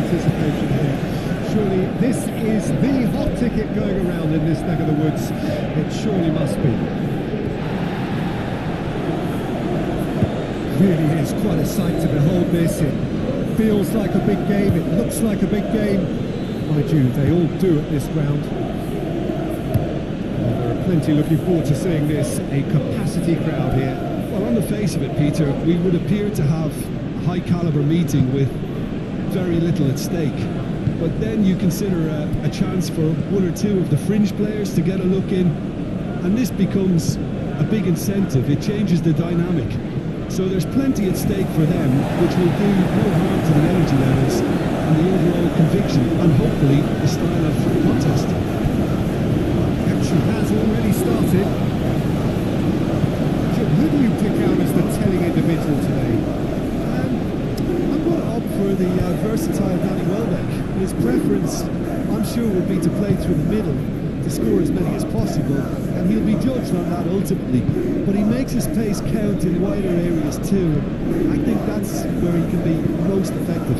anticipation here. Surely this is the hot ticket going around in this neck of the woods. It surely must be. Really is quite a sight to behold this. It feels like a big game, it looks like a big game. Mind you, they all do at this ground. There are plenty looking forward to seeing this. A capacity crowd here. Well, on the face of it, Peter, we would appear to have a high-caliber meeting with very little at stake. But then you consider a chance for one or two of the fringe players to get a look in, and this becomes a big incentive. It changes the dynamic. So there's plenty at stake for them, which will do no harm to the energy levels and the overall conviction, and hopefully the style of contest. Action has already started. Jim, who do you pick out as the telling individual today? I'm going to opt for the versatile Danny Welbeck. His preference, I'm sure, would be to play through the middle to score as many as possible, and he'll be judged on that ultimately. But he makes his pace count in wider areas too. I think that's where he can be most effective.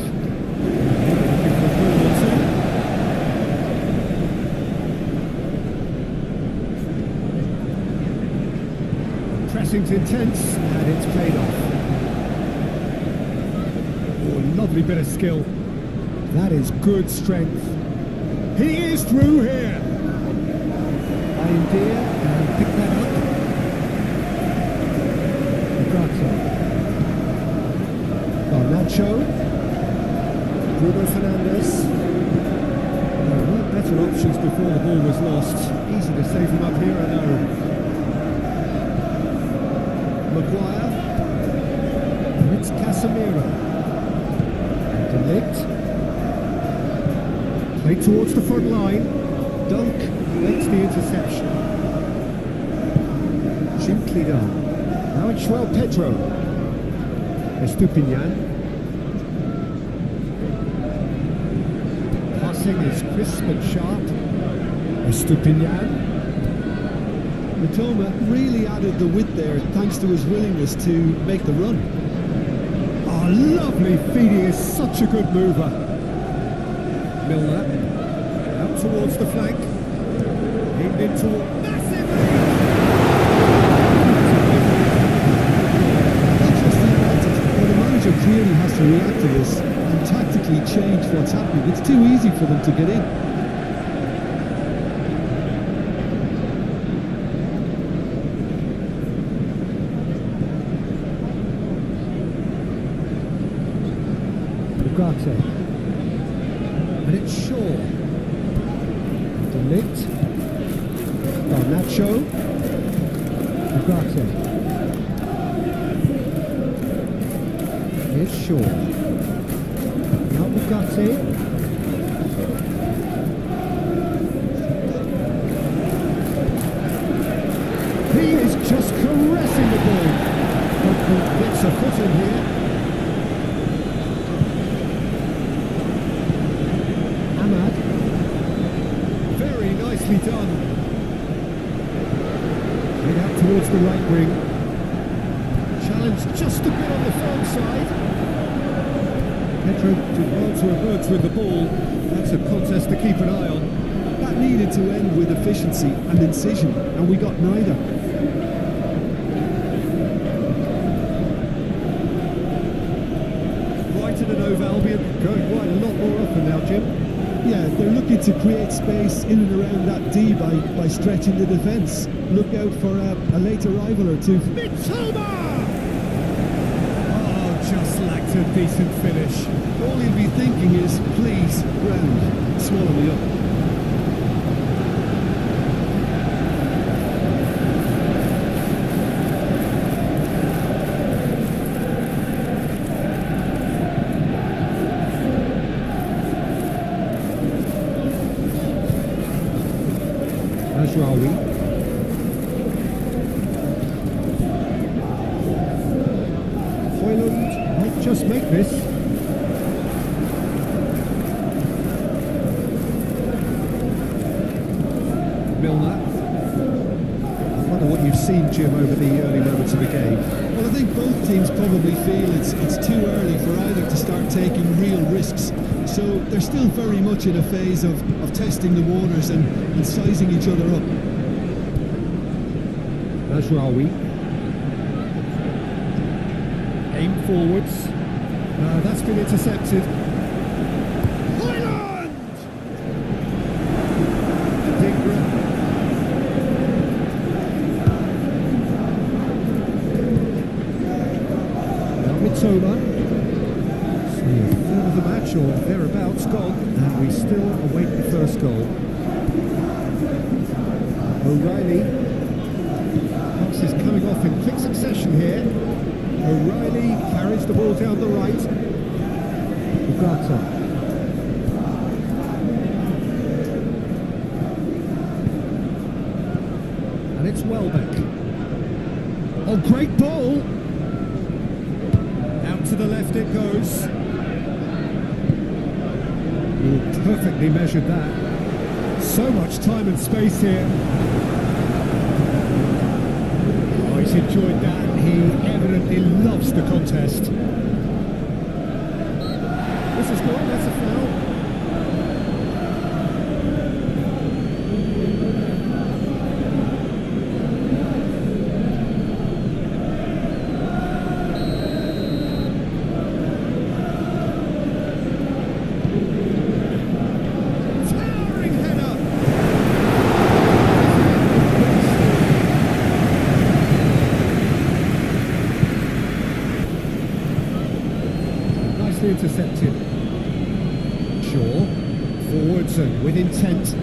Pressing's intense, and it's paid off. Oh, lovely bit of skill. That is good strength. He is through here. Idea and pick that up. Garnacho. Bruno Fernandes. There were better options before the ball was lost. Easy to save him up here, I know. Maguire. And it's Casemiro. De Ligt. Play towards the front line. Dunk makes the interception. Gently done. Now it's João Pedro. Estupinian. Passing is crisp and sharp. Estupinian. Mitoma really added the width there thanks to his willingness to make the run. Oh, lovely feed. He is such a good mover. Milner. Out towards the flank. Aimed into massive. Clearly has to react to this and tactically change what's happening. It's too easy for them to get in. Ugarte. And it's Shaw. De Ligt. Garnacho. Ugarte. Here's Shaw. Now Bugatti. He is just caressing the ball. But gets a foot in here. Ahmad. Very nicely done. Head out towards the right wing. Challenge just a bit on the front side. Pedro did well to emerge with the ball. That's a contest to keep an eye on. That needed to end with efficiency and incision, and we got neither. Brighton and Hove Albion going quite a lot more often now, Jim. Yeah, they're looking to create space in and around that D by stretching the defence. Look out for a late arrival or two. Mitoma! Just lacked a decent finish. All he'll be thinking is, please, ground, swallow me up. Azraoui. Hoyland might just make this. Milner. I wonder what you've seen, Jim, over the early moments of the game. Well, I think both teams probably feel it's too early for either to start taking real risks. So they're still very much in a phase of testing the waters and sizing each other up. Majraoui. Aim forwards. That's been intercepted. Highland! Dingra. Now Mitoma. See a third of the match or thereabouts gone, and we still await the first goal. O'Reilly. Is coming off in quick succession here. O'Reilly carries the ball down the right. Ugarte. And it's Welbeck. Oh, great ball! Out to the left it goes. Oh, perfectly measured that. So much time and space here. He's enjoyed that. He evidently loves the contest. This is good. That's a foul. Towering header. Intercepted. Shaw, forwards and with intent.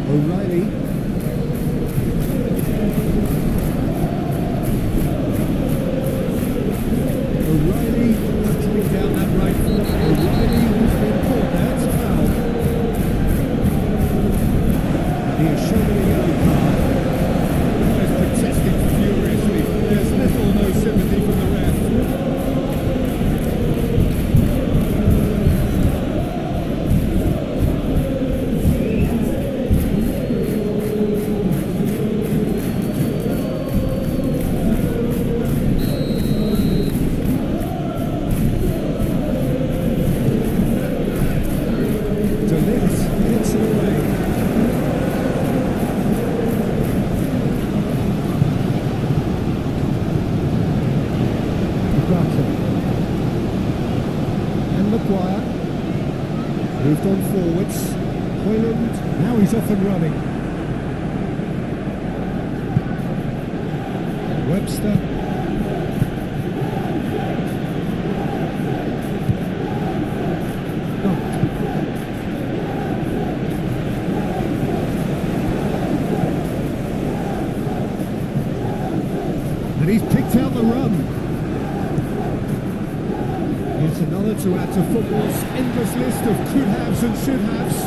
O'Reilly. O'Reilly battling down that right foot. O'Reilly who's been caught there. It's a foul. He is shown a yellow card. He's protesting furiously. There's little or no sympathy from the ref. Moved on forwards. Hoyland, now he's off and running. Webster. Dunk. And he's picked out the run. Here's another to add to football's endless list of could-haves and should-haves.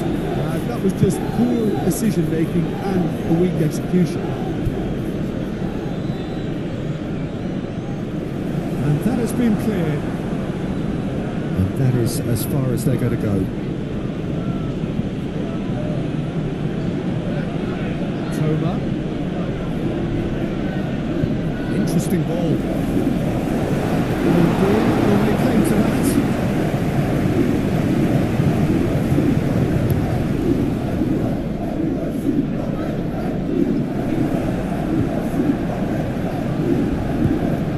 That was just poor decision-making and a weak execution. And that has been cleared. And that is as far as they're going to go. Toma. Interesting ball. Nobody came to that.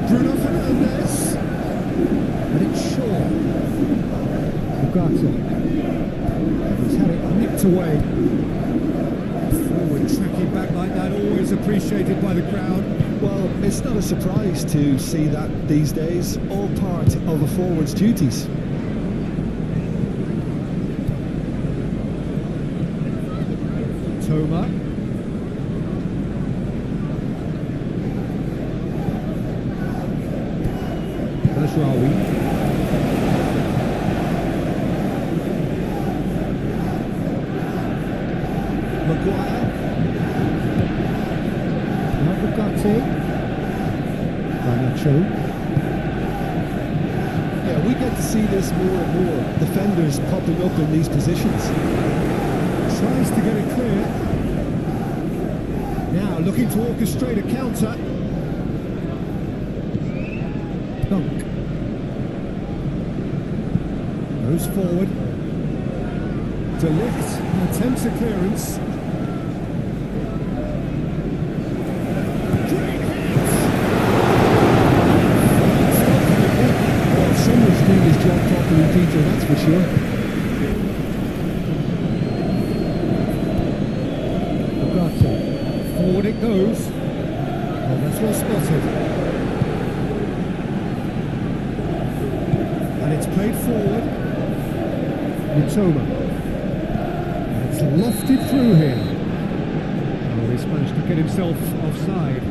Bruno Fernandes. And it's Shaw. Ugarte. He's had it nipped away. Forward tracking back like that, always appreciated by the crowd. Well, it's not a surprise to see that these days, all part of a forward's duties. Toma. Majraoui. Maguire. Ugarte. Garnacho. Yeah, we get to see this more and more. Defenders popping up in these positions. Tries to get it clear. Now looking to orchestrate a counter. Dunk. Goes forward. De Ligt attempts a clearance. Great hit! Well, someone's doing his job properly, Peter, that's for sure. Brighton. Forward it goes. Oh, that's well spotted. And it's played forward. Mitoma. And it's lofted through here. Oh, he's managed to get himself offside.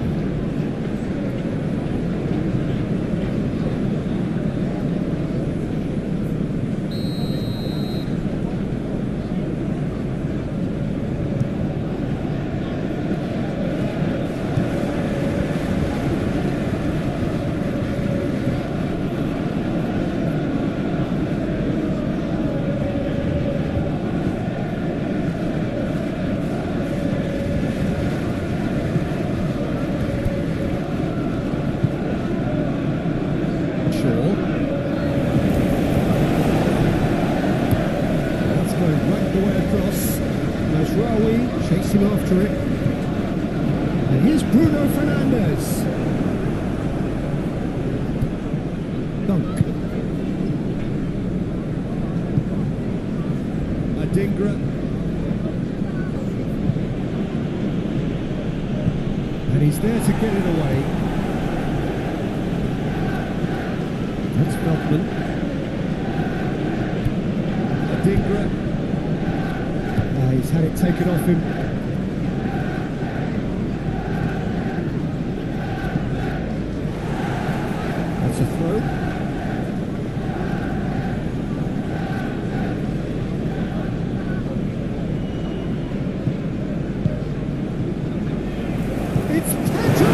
That's going right the way across. There's Rawi chasing after it. And here's Bruno Fernandes. Dunk. Adingra. And he's there to get it away. That's Feldman. Adingra. He's had it taken off him. That's a throw. It's Pedro!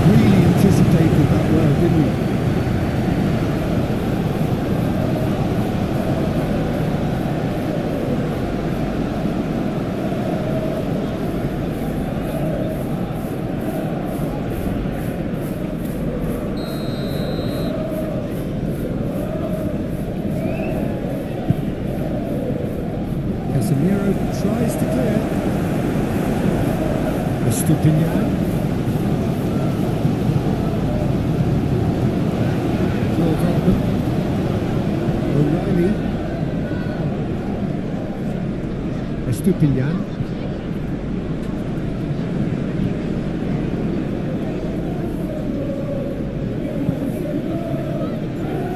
Really anticipated that well, didn't he? Casemiro tries to clear. Estupinian. O'Reilly. Estupinian.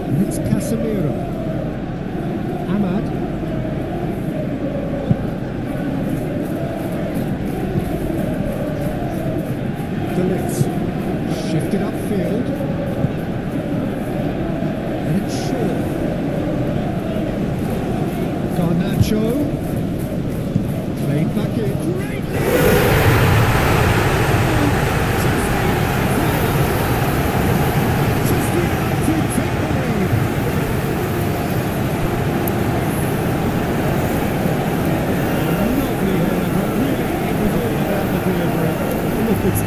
And it's Casemiro. Ahmad. De Ligt. Shifted upfield. And it's Shaw. Garnacho. Played back in. Great!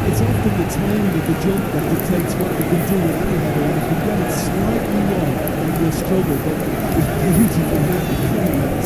It's often the timing of the jump that dictates what you can do with any header, and if you get it slightly wrong, then you'll struggle, but it was beautiful. Brilliant.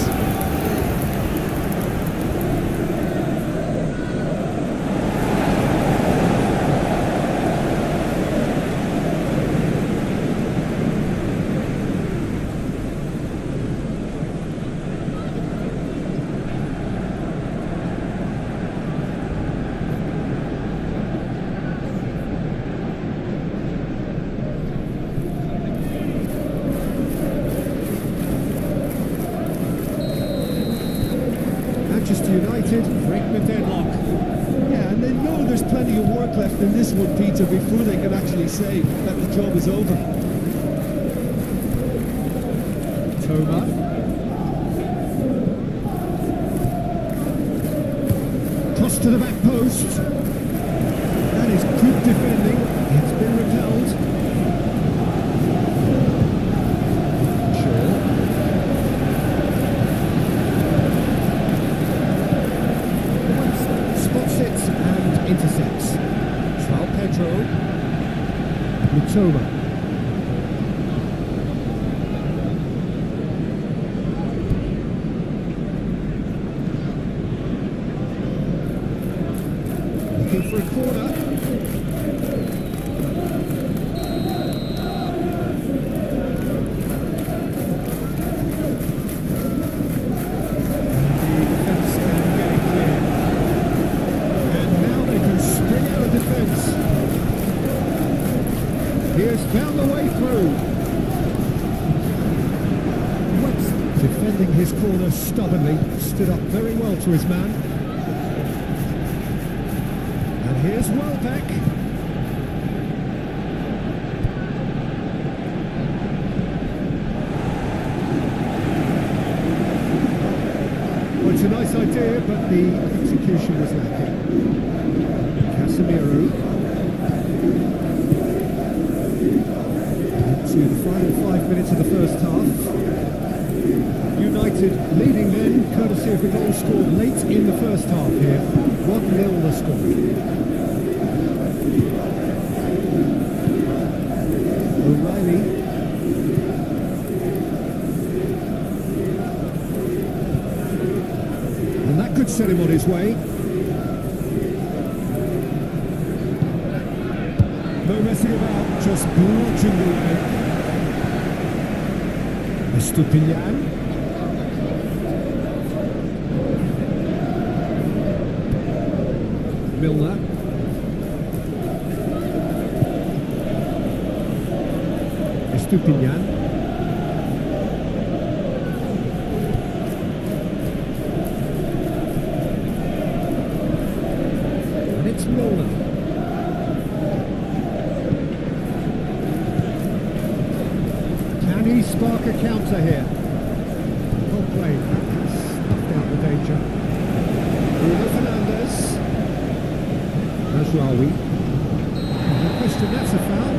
Manchester United break the deadlock. Yeah, and they know there's plenty of work left in this one, Peter, before they can actually say that the job is over. Toma. Cross to the back post. That is good defending. It's been repelled. Intercepts. João Pedro. Mitoma. Defending his corner stubbornly, stood up very well to his man. And here's Welbeck. Well, it's a nice idea, but the execution was lacking. Casemiro. To the final 5 minutes of the first half. United leading then, courtesy of the goal scored late in the first half here. 1-0 the score. O'Reilly. And that could set him on his way. No messing about, just bludgeoned away. Estupinian. Milner. Estupinian. And it's Milner. Can he spark a counter here? Well played. Snuffed out the danger. Bruno Fernandes. Mazraoui. No question, that's a foul.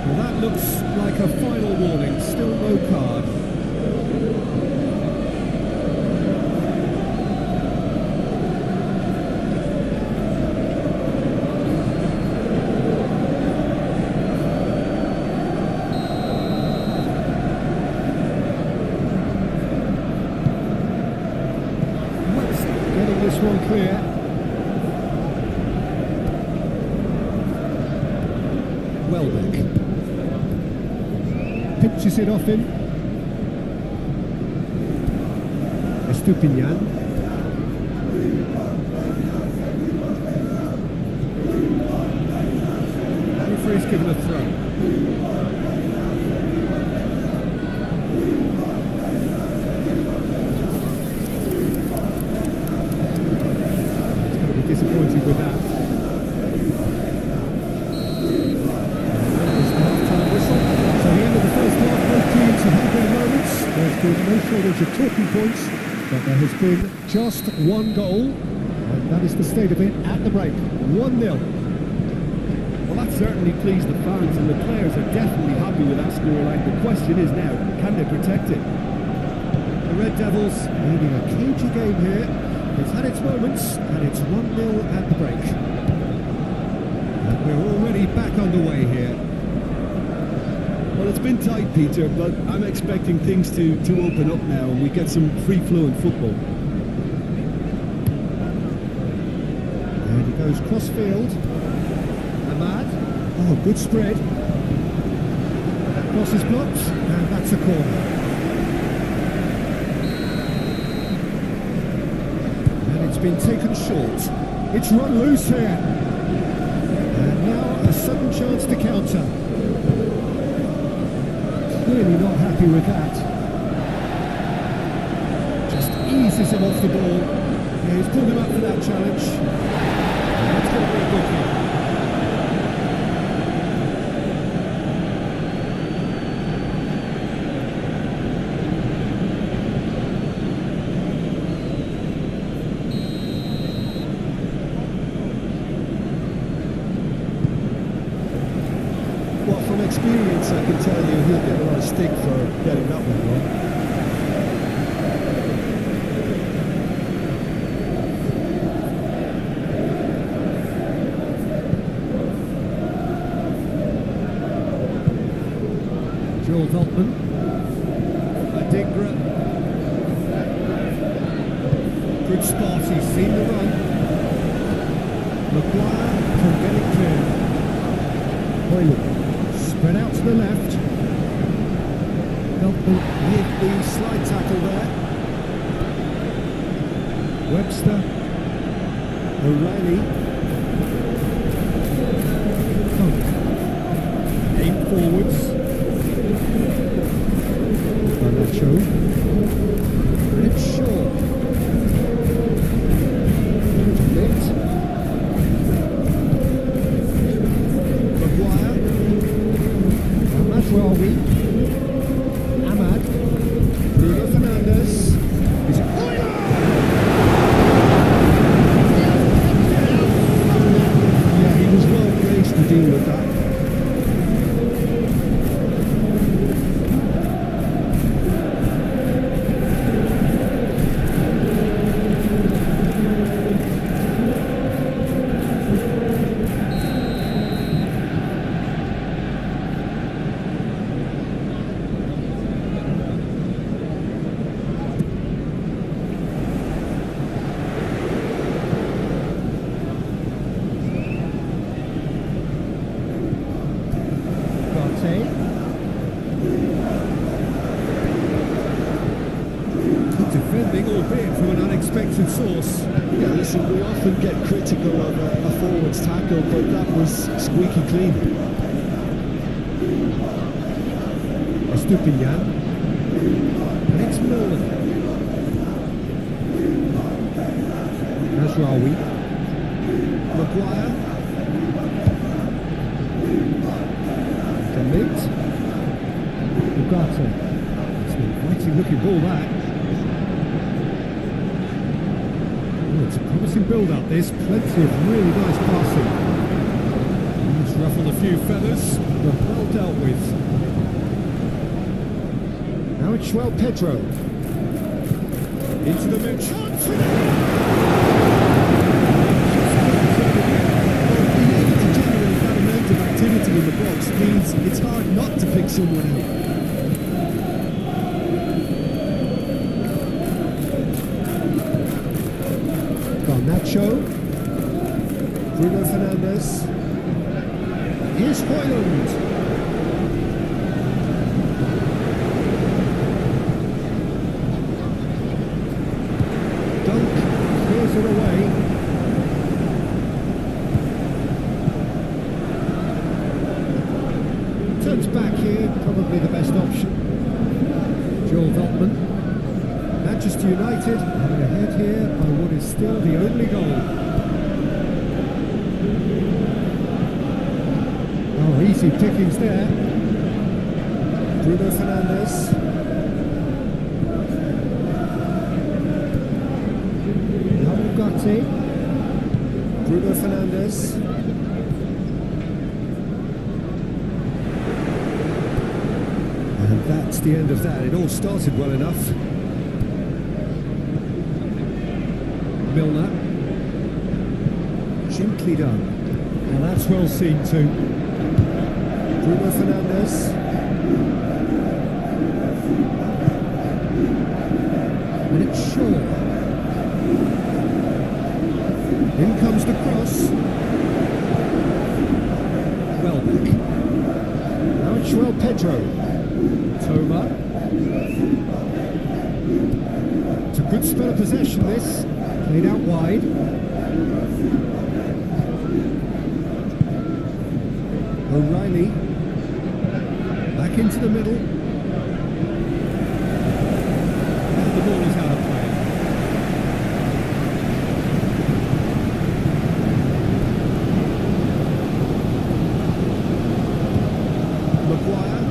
Well, that looks like a final warning. Still no card. Getting this one clear. Welbeck. Pitches it off him. Estupinian. Referee's given a throw. Disappointed with that. So the end of the first half, both teams have had their moments. There's been no shortage of talking points, but there has been just one goal, and that is the state of it at the break. 1-0. Well, that certainly pleased the fans, and the players are definitely happy with that scoreline. The question is now, can they protect it? The Red Devils leading a cagey game here. It's had its moments, and it's 1-0 at the break. And we're already back underway here. Well, it's been tight, Peter, but I'm expecting things to open up now and we get some free-flowing football. And he goes cross-field. Ahmad. Oh, good spread. That cross is blocked, and that's a corner. It's been taken short. It's run loose here. And now a sudden chance to counter. Clearly not happy with that. Just eases him off the ball. Yeah, he's pulled him up for that challenge. And that's going to be a booking. From experience, I can tell you he'll get a lot of stick for getting that one wrong. Joel Veltman. Adigra. Good spot, he's seen the run. Maguire can get it clear. Hoyland. Spread out to the left. Veltman with the slide tackle there. Webster. O'Reilly. Funk. Aim forwards. Ashrawi. Ahmad. Bruno Fernandes. Is it Hoyland? Yeah, he was well placed to deal with that. Good defending, albeit from an unexpected source. Yeah, listen, we often get critical of a forward's tackle, but that was squeaky clean. Estupinian. And it's Nolan. Ashrawi. Maguire. Commit. Ugarte. It's an inviting looking ball back. Oh, it's a promising build-up this. Plenty of really nice passing. It's ruffled a few feathers, but well dealt with. Now it's João Pedro. Into the mid. Activity in the box means it's hard not to pick someone out. Garnacho. Bruno Fernandes. Here's Hoyland. Dunk clears it away. Turns back here, probably the best option. Joel Veltman. Manchester United having ahead here by what is still the only goal. Oh, easy pickings there. Bruno Fernandes. Now Ugarte. Bruno Fernandes. And that's the end of that. It all started well enough. Milner. Gently done. Now that's well seen too. Bruno Fernandes. And it's Shaw. In comes the cross. Well back. Now it's João Pedro. Toma. It's a good spell of possession this. Played out wide. O'Reilly. Back into the middle. And the ball is out of play. Maguire.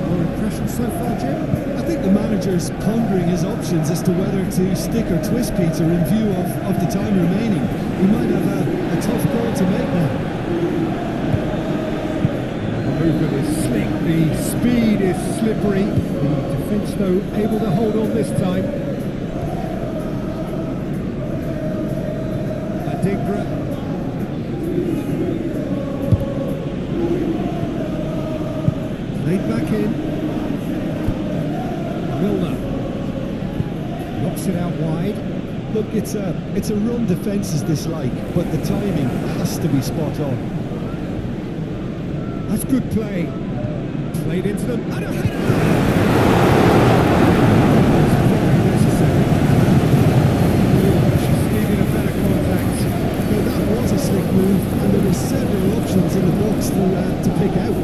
Your impression so far, Jim? I think the manager's pondering his options as to whether to stick or twist Peter in view of the time remaining. He might have a tough call to make now. The movement is slick, the speed is slippery. The defence, though, able to hold on this time. Adigra. Laid back in. Milner. Knocks it out wide. Look, it's a run defence is dislike, but the timing has to be spot on. That's good play. Played into them. And a header! Necessary. She's needed a better contact. Now that was a slick move, and there were several options in the box to pick out.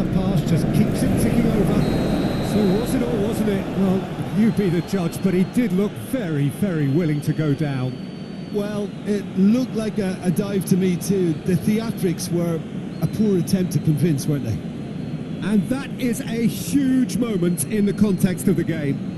Another pass just keeps it ticking over. So was it or wasn't it? Well, you be the judge, but he did look very, very willing to go down. Well, it looked like a dive to me too. The theatrics were a poor attempt to convince, weren't they? And that is a huge moment in the context of the game.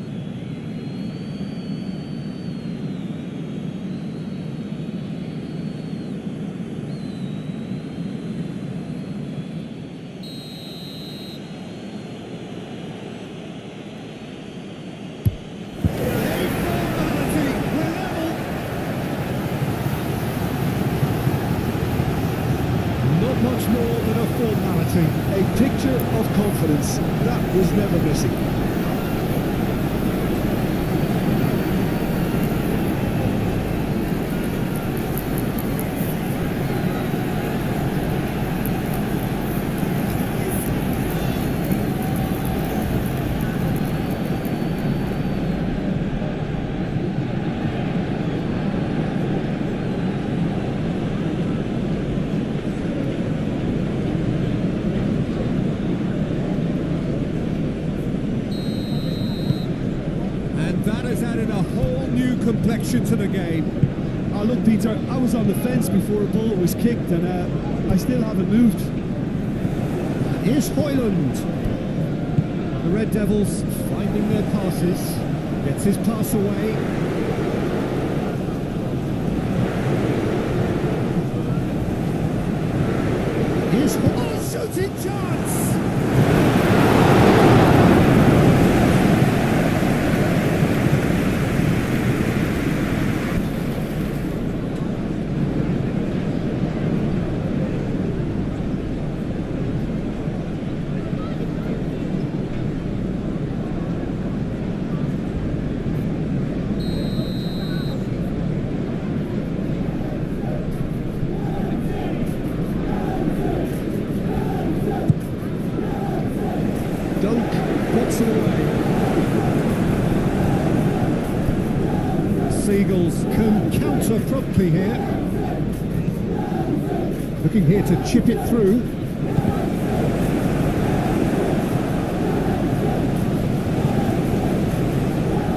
Much more than a formality. A picture of confidence that was never missing. That has added a whole new complexion to the game. Oh, look, Peter, I was on the fence before a ball was kicked, and I still haven't moved. Here's Hoyland. The Red Devils finding their passes. Gets his pass away. Here's shooting chance! Puts it away. Seagulls can counter promptly here. Looking here to chip it through.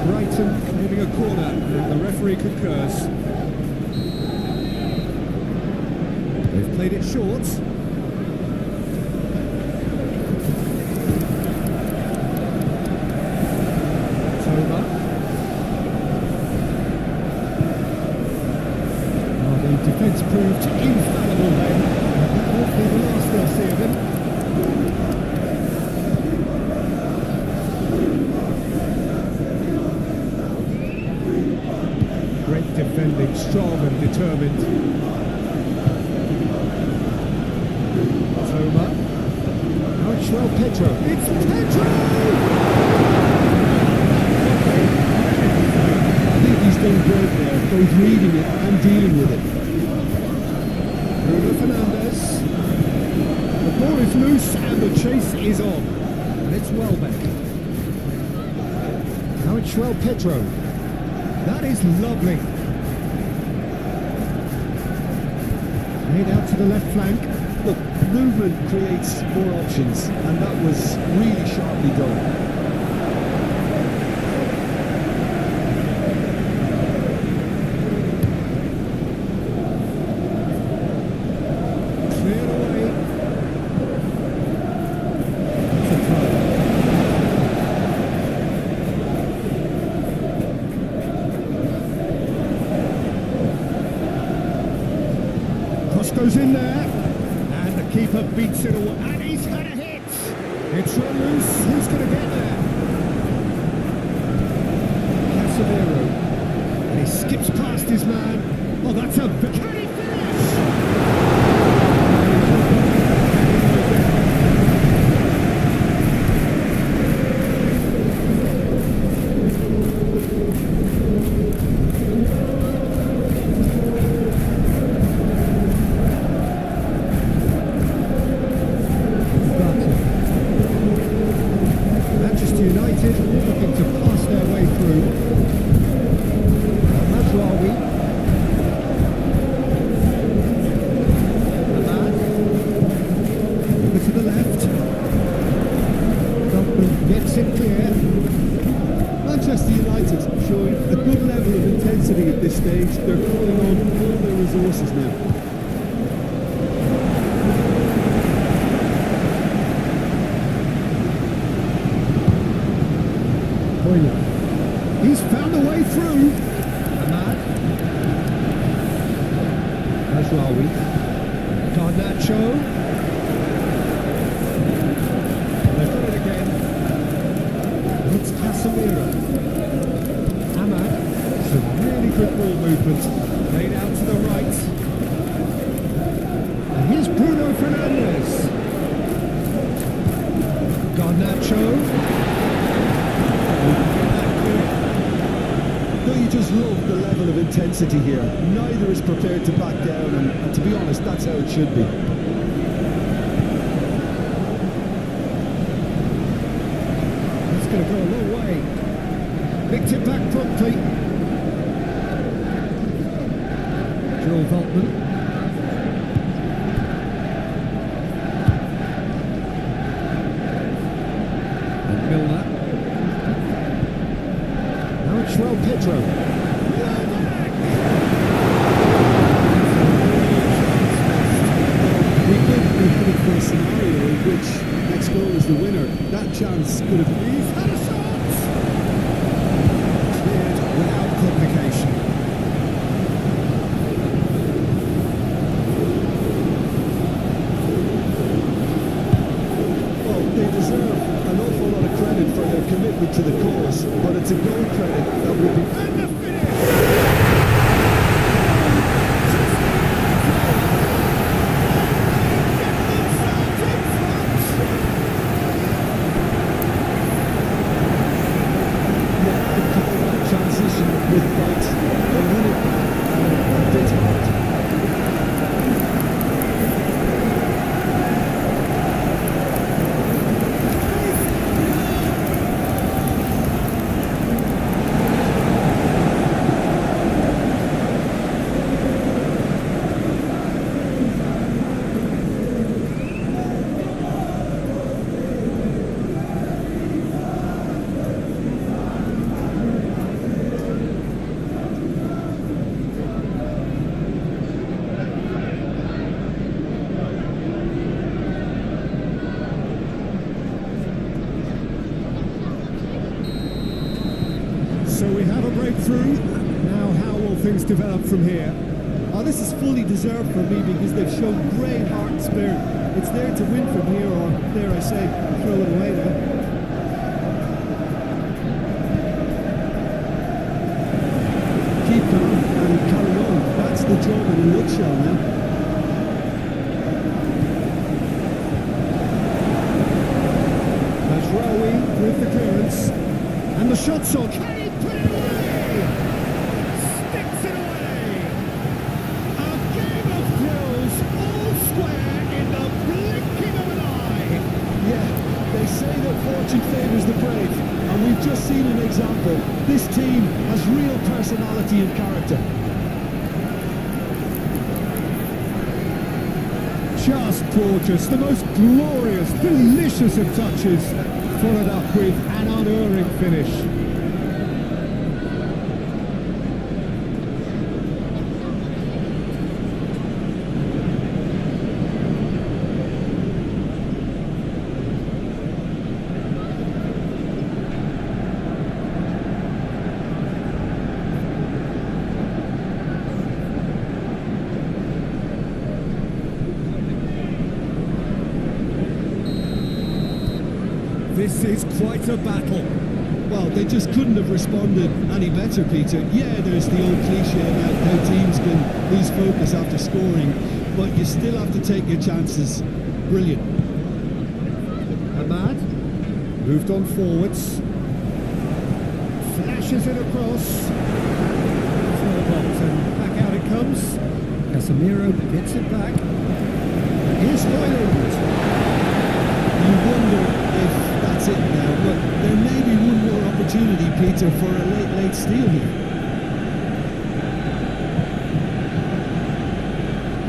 Brighton claiming a corner, and the referee concurs. They've played it short. Defence proved infallible then. That won't be the last they'll see of him. Great defending, strong and determined. Toma. Now it's Joel Pedro. It's Pedro! I think he's done great there, both reading it and dealing with it. Bruno Fernandes. The ball is loose and the chase is on. And it's Welbeck. Now it's Joel Pedro. That is lovely. Made out to the left flank. Look, movement creates more options, and that was really sharply done. Goes in there, and the keeper beats it away, and he's had a hit. It's run loose. Who's going to get there? Casemiro, and he skips past his man. Oh, that's a can he finish? Looking to pass their way through. Mazraoui. intensity at this stage. They're calling on all their resources now. He's found a way through. Ahmad. Ashrawi. Garnacho. They've got it again. It's Casemiro. Ahmad. Some really good ball movement. Laid out to the right. And here's Bruno Fernandes. Garnacho. You just love the level of intensity here. Neither is prepared to back down, and to be honest, that's how it should be. It's going to go a long way. Picked it back promptly. Joel Veltman. And Milner. Well, Pedro. We could be headed for a scenario in which next goal is the winner. That chance could have been. He's had a shot! Cleared without complication. Well, they deserve an awful lot of credit for their commitment to the cause, but it's a goal credit that would be. And the finish! Transition with Brighton. They win it a bit hard. So we have a breakthrough. Now how will things develop from here? Oh, this is fully deserved for me because they've shown great heart and spirit. It's there to win from here, or dare I say, throw it away now. Keep calm and carry on. That's the job in a nutshell now. Ashrawi with the clearance. And the shot's on. Can he put it away? Sticks it away. A game of thrills, all square in the blinking of an eye. Yeah, they say that fortune favours the brave, and we've just seen an example. This team has real personality and character. Just gorgeous. The most glorious, delicious of touches. Followed up with an unerring finish. This is quite a battle. Well, they just couldn't have responded any better, Peter. Yeah, there's the old cliche about how teams can lose focus after scoring, but you still have to take your chances. Brilliant. Ahmad moved on forwards. Flashes it across. Throw box and back out it comes. Casemiro gets it back. Here's Hoyland. You wonder if that's it now, but there may be one more opportunity, Peter, for a late steal here.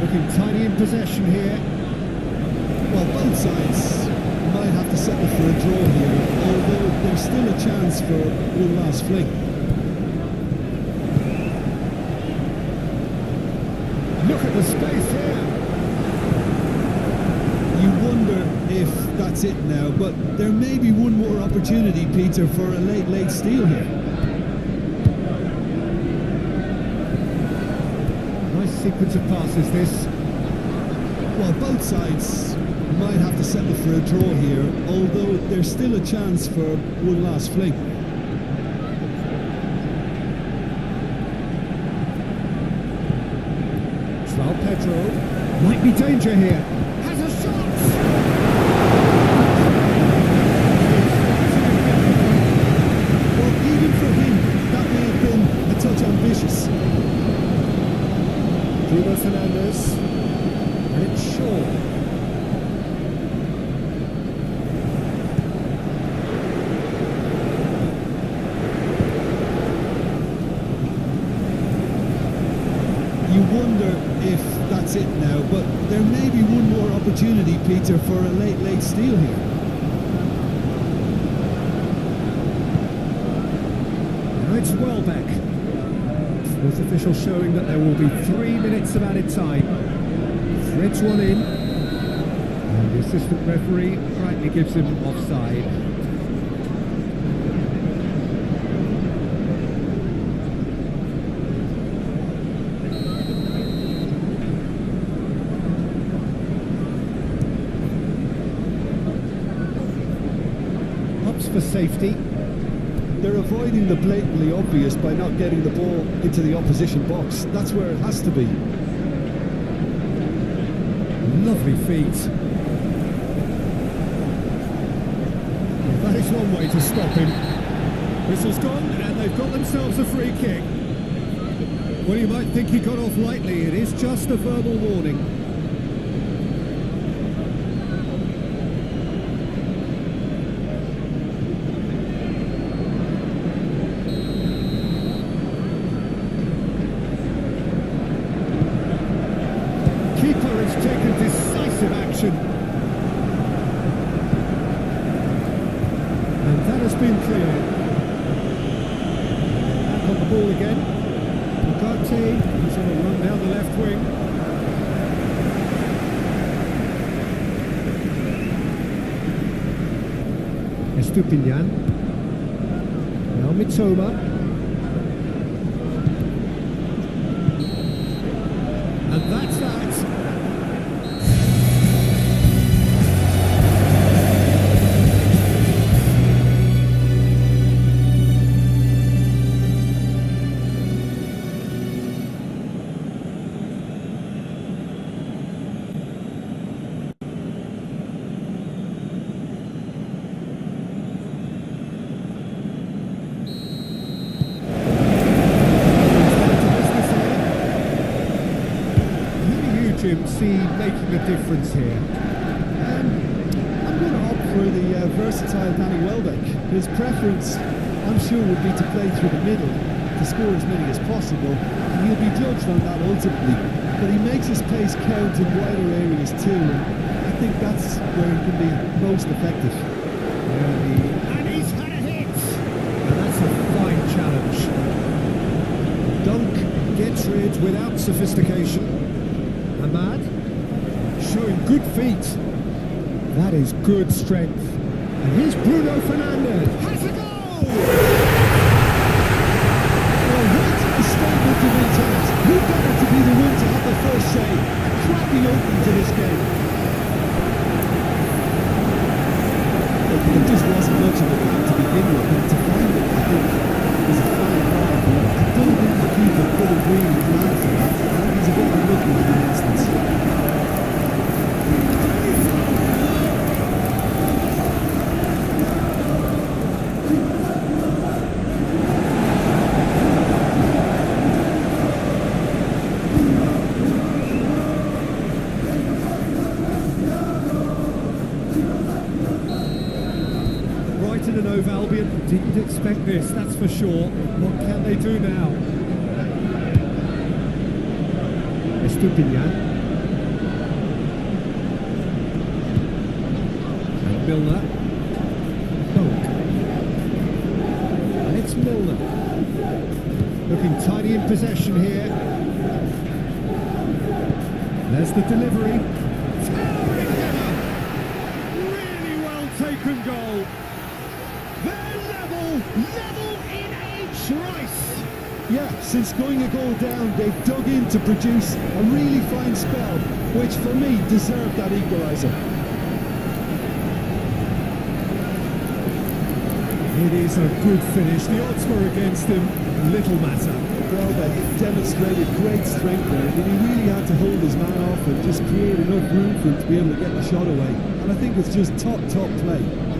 Looking tiny in possession here. Well, both sides might have to settle for a draw here, although there's still a chance for one last fling. if that's it now, but there may be one more opportunity, Peter, for a late steal here. Nice sequence of passes this. Well, both sides might have to settle for a draw here, although there's still a chance for one last fling. Pedro might be danger here. Has a shot! Well, even for him, that may have been a touch ambitious. Bruno Fernandes, and it's Shaw. You wonder if that's it now, but there may be one more opportunity, Peter, for a late steal here. Now it's Welbeck. Sports official showing that there will be 3 minutes of added time. Threads one in, and the assistant referee rightly gives him offside. For safety. They're avoiding the blatantly obvious by not getting the ball into the opposition box. That's where it has to be. Lovely feet. That is one way to stop him. Whistle's gone and they've got themselves a free kick. Well, you might think he got off lightly. It is just a verbal warning. Keeper has taken decisive action. And that has been cleared. Back on the ball again. Ugarte, he's on a run down the left wing. Estupinian. Now Mitoma. And that's that. See making a difference here. I'm going to opt for the versatile Danny Welbeck. His preference, I'm sure, would be to play through the middle to score as many as possible, and he'll be judged on that ultimately. But he makes his pace count in wider areas too, and I think that's where he can be most effective. And he's had a hit! And that's a fine challenge. Dunk gets rid without sophistication. Ahmad showing good feet. That is good strength. And here's Bruno Fernandes. Has a goal! Well, what a statement to return. Who better to be the one to have the first say? A cracking opening to this game. There just wasn't much of it to begin with, and to find it, I think, was a fine mark. I don't think the keeper could have really planned for that. I think he's a bit unlucky in that instance. Brighton and Hove Albion didn't expect this, that's for sure. What can they do now? Estupinian. And Milner. Dunk. And it's Milner. Looking tidy in possession here. There's the delivery. Trice! Yeah, since going a goal down, they've dug in to produce a really fine spell, which for me deserved that equaliser. It is a good finish. The odds were against him. Little matter. Well, they demonstrated great strength there. He really had to hold his man off and just create enough room for him to be able to get the shot away. And I think it's just top play.